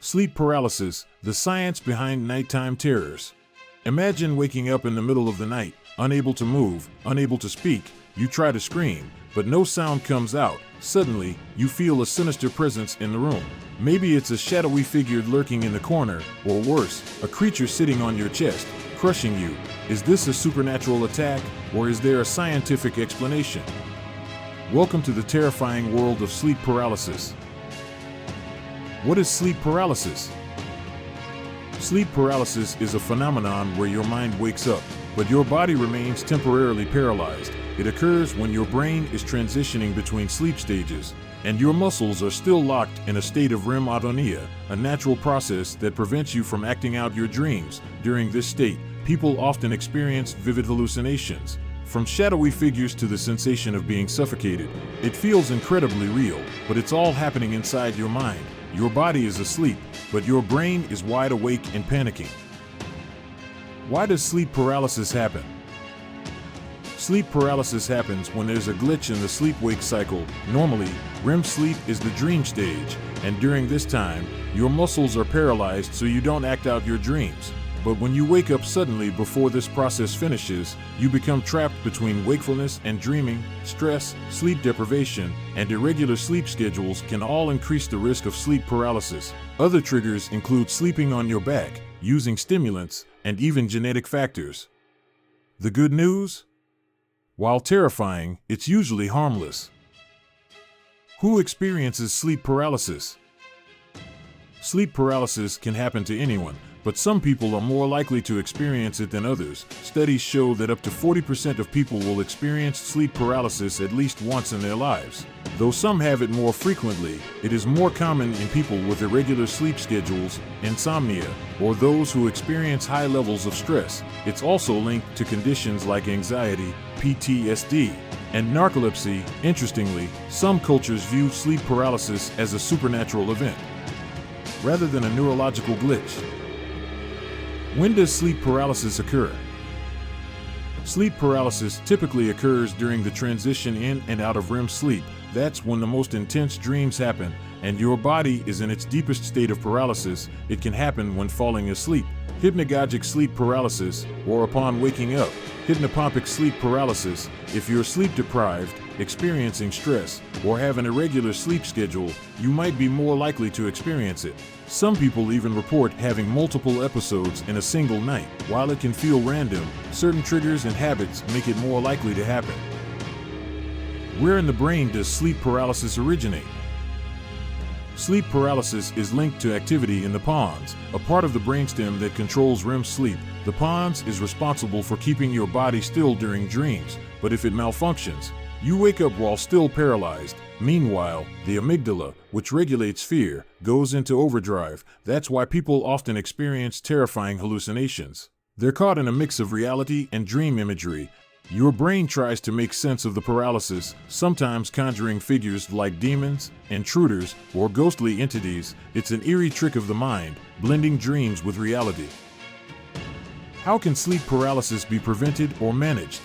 Sleep paralysis, the science behind nighttime terrors. Imagine waking up in the middle of the night, unable to move, unable to speak. You try to scream, but no sound comes out. Suddenly, you feel a sinister presence in the room. Maybe it's a shadowy figure lurking in the corner, or worse, a creature sitting on your chest, crushing you. Is this a supernatural attack, or is there a scientific explanation? Welcome to the terrifying world of sleep paralysis. What is sleep paralysis? Sleep paralysis is a phenomenon where your mind wakes up, but your body remains temporarily paralyzed. It occurs when your brain is transitioning between sleep stages, and your muscles are still locked in a state of REM atonia, a natural process that prevents you from acting out your dreams. During this state, people often experience vivid hallucinations. From shadowy figures to the sensation of being suffocated, it feels incredibly real, but it's all happening inside your mind. Your body is asleep, but your brain is wide awake and panicking. Why does sleep paralysis happen? Sleep paralysis happens when there's a glitch in the sleep-wake cycle. Normally, REM sleep is the dream stage, and during this time, your muscles are paralyzed so you don't act out your dreams. But when you wake up suddenly before this process finishes, you become trapped between wakefulness and dreaming. Stress, sleep deprivation, and irregular sleep schedules can all increase the risk of sleep paralysis. Other triggers include sleeping on your back, using stimulants, and even genetic factors. The good news? While terrifying, it's usually harmless. Who experiences sleep paralysis? Sleep paralysis can happen to anyone, but some people are more likely to experience it than others. Studies show that up to 40% of people will experience sleep paralysis at least once in their lives. Though some have it more frequently, it is more common in people with irregular sleep schedules, insomnia, or those who experience high levels of stress. It's also linked to conditions like anxiety, PTSD, and narcolepsy. Interestingly, some cultures view sleep paralysis as a supernatural event, rather than a neurological glitch. When does sleep paralysis occur? Sleep paralysis typically occurs during the transition in and out of REM sleep. That's when the most intense dreams happen, and your body is in its deepest state of paralysis. It can happen when falling asleep. Hypnagogic sleep paralysis, or upon waking up. Hypnopompic sleep paralysis, if you're sleep deprived, experiencing stress, or have an irregular sleep schedule, you might be more likely to experience it. Some people even report having multiple episodes in a single night. While it can feel random, certain triggers and habits make it more likely to happen. Where in the brain does sleep paralysis originate? Sleep paralysis is linked to activity in the pons, a part of the brainstem that controls REM sleep. The pons is responsible for keeping your body still during dreams, but if it malfunctions, you wake up while still paralyzed. Meanwhile, the amygdala, which regulates fear, goes into overdrive. That's why people often experience terrifying hallucinations. They're caught in a mix of reality and dream imagery. Your brain tries to make sense of the paralysis, sometimes conjuring figures like demons, intruders, or ghostly entities. It's an eerie trick of the mind, blending dreams with reality. How can sleep paralysis be prevented or managed?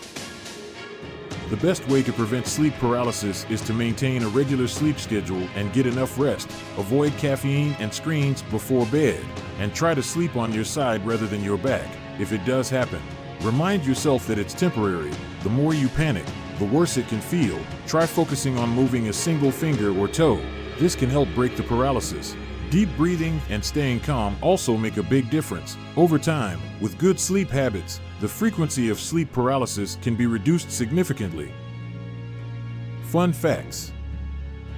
The best way to prevent sleep paralysis is to maintain a regular sleep schedule and get enough rest. Avoid caffeine and screens before bed, and try to sleep on your side rather than your back. If it does happen, remind yourself that it's temporary. The more you panic, the worse it can feel. Try focusing on moving a single finger or toe. This can help break the paralysis. Deep breathing and staying calm also make a big difference. Over time, with good sleep habits, the frequency of sleep paralysis can be reduced significantly. Fun facts.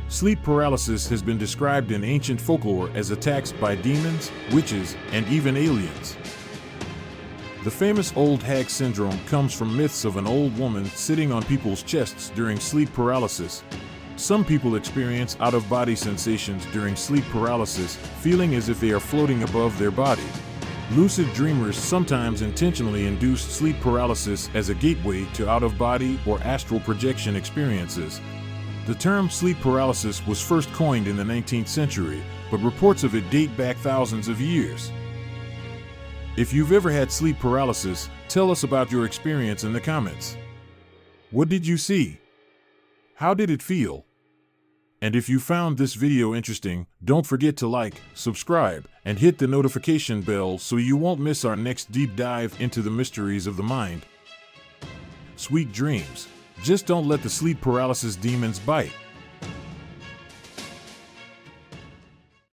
Sleep paralysis has been described in ancient folklore as attacks by demons, witches, and even aliens. The famous old hag syndrome comes from myths of an old woman sitting on people's chests during sleep paralysis. Some people experience out-of-body sensations during sleep paralysis, feeling as if they are floating above their body. Lucid dreamers sometimes intentionally induce sleep paralysis as a gateway to out-of-body or astral projection experiences. The term sleep paralysis was first coined in the 19th century, but reports of it date back thousands of years. If you've ever had sleep paralysis, tell us about your experience in the comments. What did you see? How did it feel? And if you found this video interesting, don't forget to like, subscribe, and hit the notification bell so you won't miss our next deep dive into the mysteries of the mind. Sweet dreams. Just don't let the sleep paralysis demons bite.